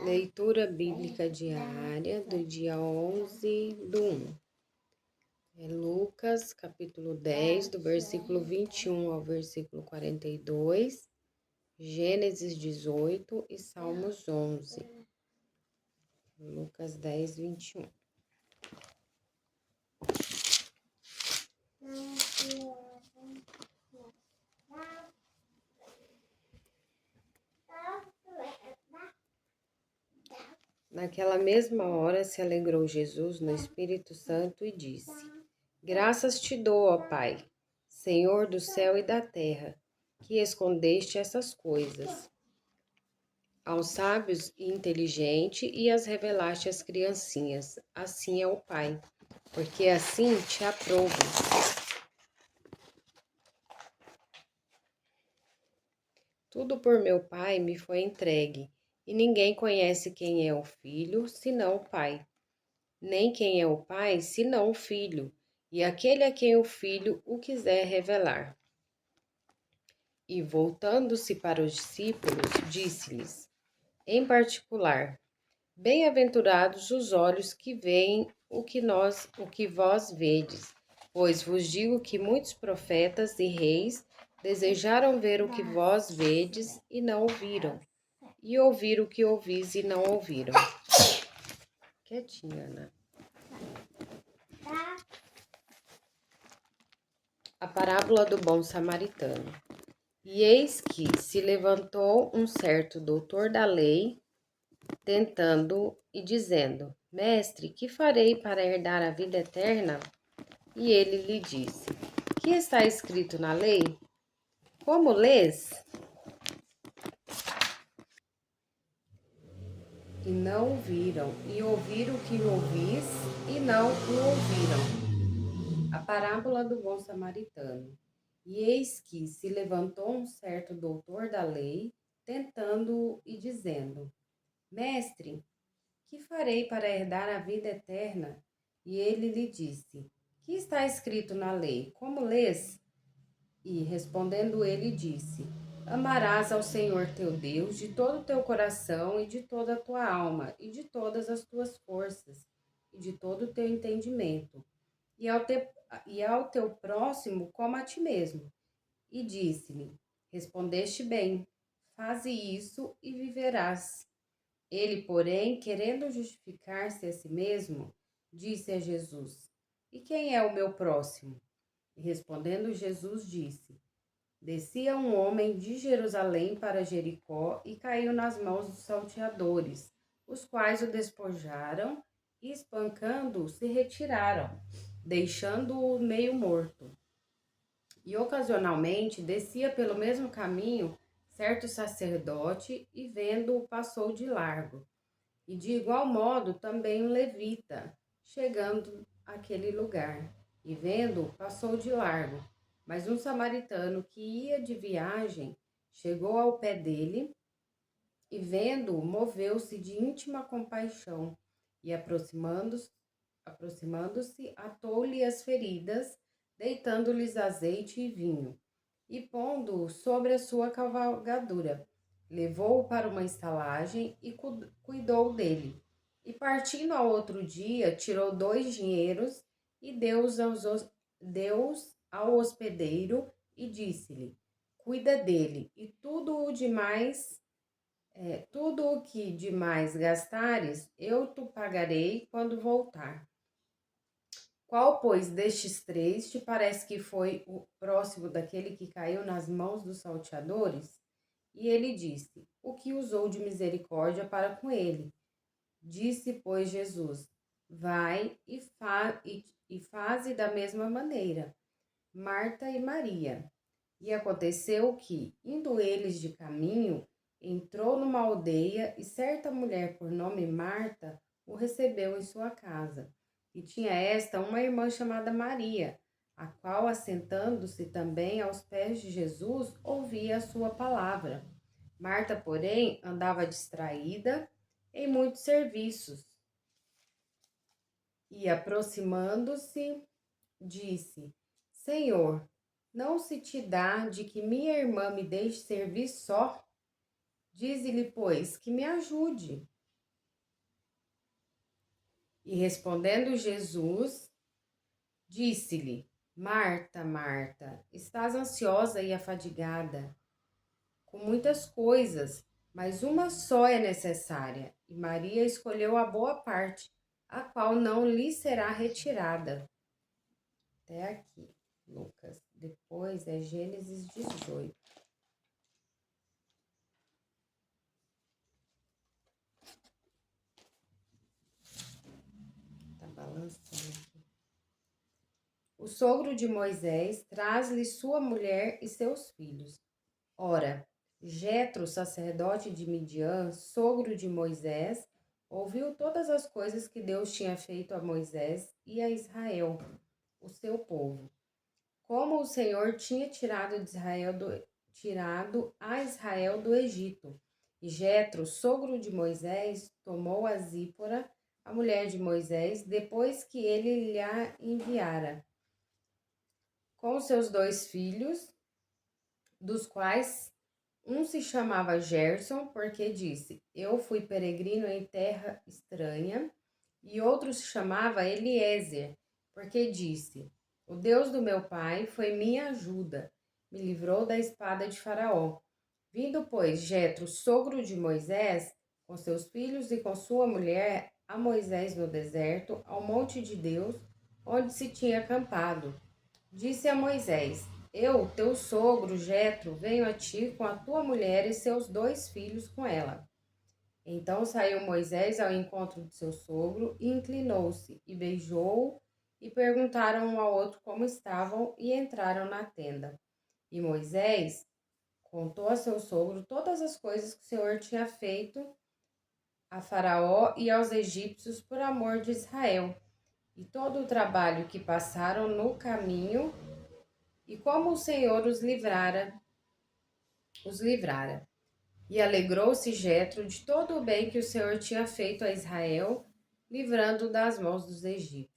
Leitura bíblica diária do dia 11/1. É Lucas, capítulo 10, do versículo 21 ao versículo 42, Gênesis 18 e Salmos 11. Lucas 10, 21. Naquela mesma hora se alegrou Jesus no Espírito Santo e disse: Graças te dou, ó Pai, Senhor do céu e da terra, que escondeste essas coisas aos sábios e inteligentes e as revelaste às criancinhas. Assim é o Pai, porque assim te aprouve. Tudo por meu Pai me foi entregue, e ninguém conhece quem é o Filho, senão o Pai, nem quem é o Pai, senão o Filho, e aquele a quem o Filho o quiser revelar. E voltando-se para os discípulos, disse-lhes, em particular, Bem-aventurados os olhos que veem o que vós vedes, pois vos digo que muitos profetas e reis desejaram ver o que vós vedes e não ouviram, e ouvir o que ouvis e não ouviram. Quietinha, Ana. A parábola do bom samaritano. E eis que se levantou um certo doutor da lei, tentando e dizendo, Mestre, que farei para herdar a vida eterna? E ele lhe disse, que está escrito na lei? Como lês? E não o viram, e ouviram o que ouvis, e não o ouviram. A parábola do bom samaritano. E eis que se levantou um certo doutor da lei, tentando e dizendo, Mestre, que farei para herdar a vida eterna? E ele lhe disse, que está escrito na lei? Como lês? E respondendo ele disse, Amarás ao Senhor teu Deus de todo o teu coração e de toda a tua alma e de todas as tuas forças e de todo o teu entendimento e ao teu próximo como a ti mesmo. E disse-lhe, respondeste bem, faze isso e viverás. Ele, porém, querendo justificar-se a si mesmo, disse a Jesus, E quem é o meu próximo? E respondendo Jesus disse, Descia um homem de Jerusalém para Jericó e caiu nas mãos dos salteadores, os quais o despojaram e, espancando-o, se retiraram, deixando-o meio morto. E ocasionalmente descia pelo mesmo caminho certo sacerdote e, vendo-o, passou de largo. E de igual modo também um levita, chegando àquele lugar, e vendo-o, passou de largo. Mas um samaritano que ia de viagem chegou ao pé dele e, vendo-o, moveu-se de íntima compaixão e, aproximando-se, atou-lhe as feridas, deitando-lhes azeite e vinho, e pondo-o sobre a sua cavalgadura, levou-o para uma estalagem e cuidou dele. E partindo ao outro dia, tirou 2 dinheiros e deu-os ao hospedeiro e disse-lhe, cuida dele, e tudo o que demais gastares, eu te pagarei quando voltar. Qual, pois, destes 3 te parece que foi o próximo daquele que caiu nas mãos dos salteadores? E ele disse, o que usou de misericórdia para com ele. Disse, pois, Jesus, vai e faze da mesma maneira, Marta e Maria. E aconteceu que, indo eles de caminho, entrou numa aldeia e certa mulher por nome Marta o recebeu em sua casa. E tinha esta uma irmã chamada Maria, a qual, assentando-se também aos pés de Jesus, ouvia a sua palavra. Marta, porém, andava distraída em muitos serviços. E, aproximando-se, disse, Senhor, não se te dá de que minha irmã me deixe servir só? Dize-lhe, pois, que me ajude. E respondendo Jesus, disse-lhe: Marta, Marta, estás ansiosa e afadigada com muitas coisas, mas uma só é necessária, e Maria escolheu a boa parte, a qual não lhe será retirada. Até aqui, Lucas. Depois é Gênesis 18. Tá balançando aqui. O sogro de Moisés traz-lhe sua mulher e seus filhos. Ora, Jetro, sacerdote de Midian, sogro de Moisés, ouviu todas as coisas que Deus tinha feito a Moisés e a Israel, o seu povo. Como o Senhor tinha tirado a Israel do Egito. E Jetro, sogro de Moisés, tomou a Zípora, a mulher de Moisés, depois que ele lhe a enviara, com seus 2 filhos, dos quais um se chamava Gerson, porque disse: Eu fui peregrino em terra estranha, e outro se chamava Eliezer, porque disse: O Deus do meu pai foi minha ajuda, me livrou da espada de Faraó. Vindo, pois, Jetro, sogro de Moisés, com seus filhos e com sua mulher, a Moisés no deserto, ao monte de Deus, onde se tinha acampado. Disse a Moisés: Eu, teu sogro Jetro, venho a ti com a tua mulher e seus 2 filhos com ela. Então saiu Moisés ao encontro de seu sogro e inclinou-se e beijou-o, e perguntaram um ao outro como estavam e entraram na tenda. E Moisés contou a seu sogro todas as coisas que o Senhor tinha feito a Faraó e aos egípcios por amor de Israel, e todo o trabalho que passaram no caminho, e como o Senhor os livrara. E alegrou-se Jetro de todo o bem que o Senhor tinha feito a Israel, livrando das mãos dos egípcios.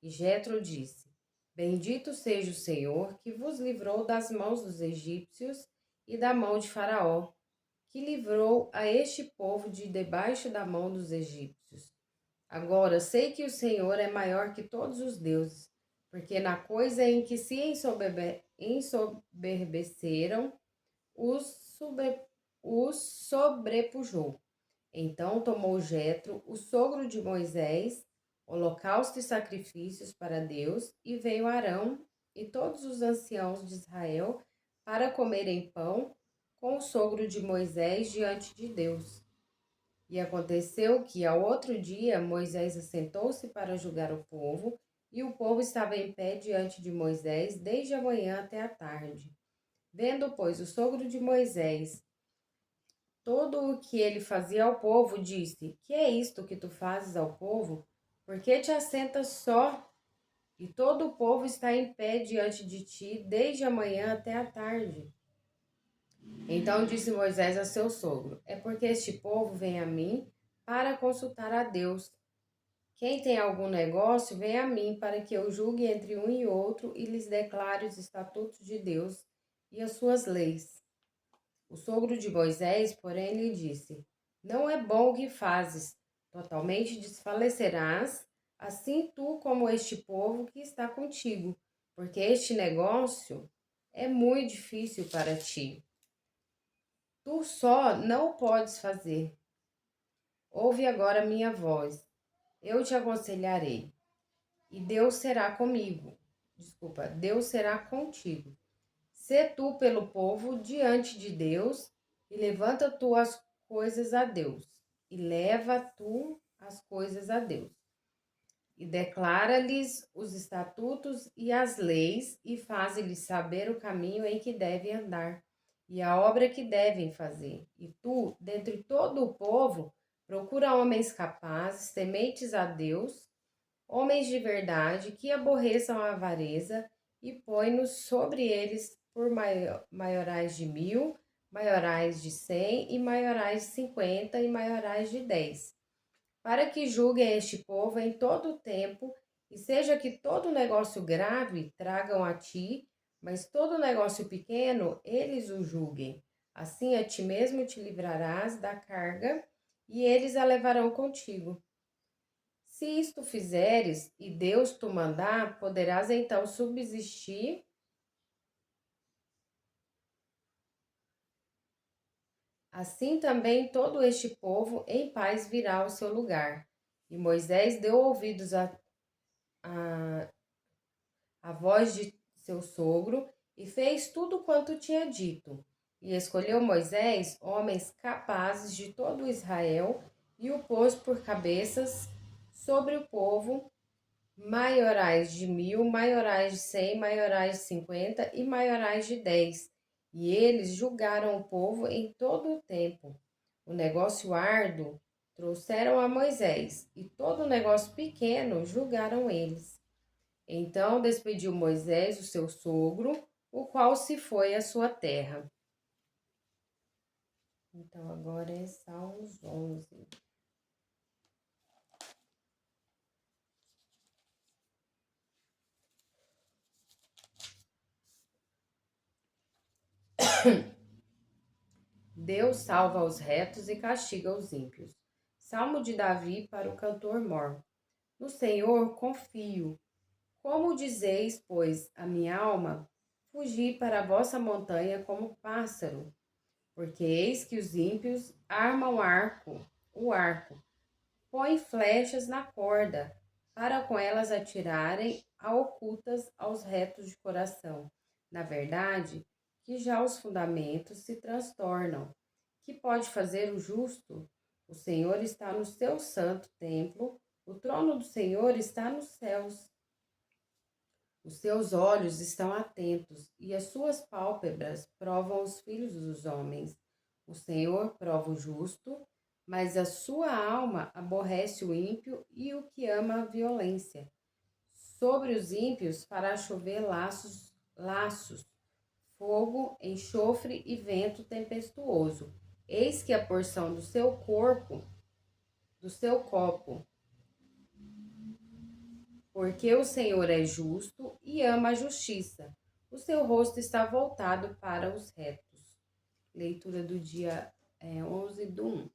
E Jetro disse: Bendito seja o Senhor, que vos livrou das mãos dos egípcios e da mão de Faraó, que livrou a este povo de debaixo da mão dos egípcios. Agora sei que o Senhor é maior que todos os deuses, porque na coisa em que se ensoberbeceram, os sobrepujou. Então tomou Jetro, o sogro de Moisés, holocausto e sacrifícios para Deus, e veio Arão e todos os anciãos de Israel para comerem pão com o sogro de Moisés diante de Deus. E aconteceu que, ao outro dia, Moisés assentou-se para julgar o povo, e o povo estava em pé diante de Moisés desde a manhã até a tarde. Vendo, pois, o sogro de Moisés todo o que ele fazia ao povo, disse: Que é isto que tu fazes ao povo? Por que te assentas só? E todo o povo está em pé diante de ti, desde a manhã até a tarde. Então disse Moisés a seu sogro: É porque este povo vem a mim para consultar a Deus. Quem tem algum negócio, vem a mim para que eu julgue entre um e outro e lhes declare os estatutos de Deus e as suas leis. O sogro de Moisés, porém, lhe disse: Não é bom o que fazes, totalmente desfalecerás, assim tu como este povo que está contigo, porque este negócio é muito difícil para ti. Tu só não o podes fazer. Ouve agora minha voz, eu te aconselharei, e Deus será comigo. Deus será contigo. Sê tu pelo povo diante de Deus, e levanta tu as coisas a Deus, e leva tu as coisas a Deus. E declara-lhes os estatutos e as leis, e faze-lhes saber o caminho em que devem andar, e a obra que devem fazer. E tu, dentre todo o povo, procura homens capazes, tementes a Deus, homens de verdade, que aborreçam a avareza, e põe-nos sobre eles por maiorais de 1.000, maiorais de 100, e maiorais de 50, e maiorais de 10, para que julguem este povo em todo o tempo, e seja que todo negócio grave tragam a ti, mas todo negócio pequeno eles o julguem. Assim a ti mesmo te livrarás da carga, e eles a levarão contigo. Se isto fizeres, e Deus tu mandar, poderás então subsistir. Assim também todo este povo em paz virá ao seu lugar. E Moisés deu ouvidos a, a voz de seu sogro e fez tudo quanto tinha dito. E escolheu Moisés homens capazes de todo Israel e o pôs por cabeças sobre o povo, maiorais de 1.000, maiorais de 100, maiorais de 50 e maiorais de 10. E eles julgaram o povo em todo o tempo. O negócio árduo trouxeram a Moisés, e todo o negócio pequeno julgaram eles. Então despediu Moisés o seu sogro, o qual se foi à sua terra. Então agora é Salmos 11. Deus salva os retos e castiga os ímpios. Salmo de Davi para o cantor mor. No Senhor confio. Como dizeis, pois, a minha alma? Fugi para a vossa montanha como pássaro, porque eis que os ímpios armam o arco, põem flechas na corda, para com elas atirarem a ocultas aos retos de coração. Na verdade, que já os fundamentos se transtornam. Que pode fazer o justo? O Senhor está no seu santo templo, o trono do Senhor está nos céus. Os seus olhos estão atentos e as suas pálpebras provam os filhos dos homens. O Senhor prova o justo, mas a sua alma aborrece o ímpio e o que ama a violência. Sobre os ímpios fará chover laços, fogo, enxofre e vento tempestuoso. Eis que a porção do seu corpo, do seu copo, porque o Senhor é justo e ama a justiça. O seu rosto está voltado para os retos. Leitura do dia 11 do 1.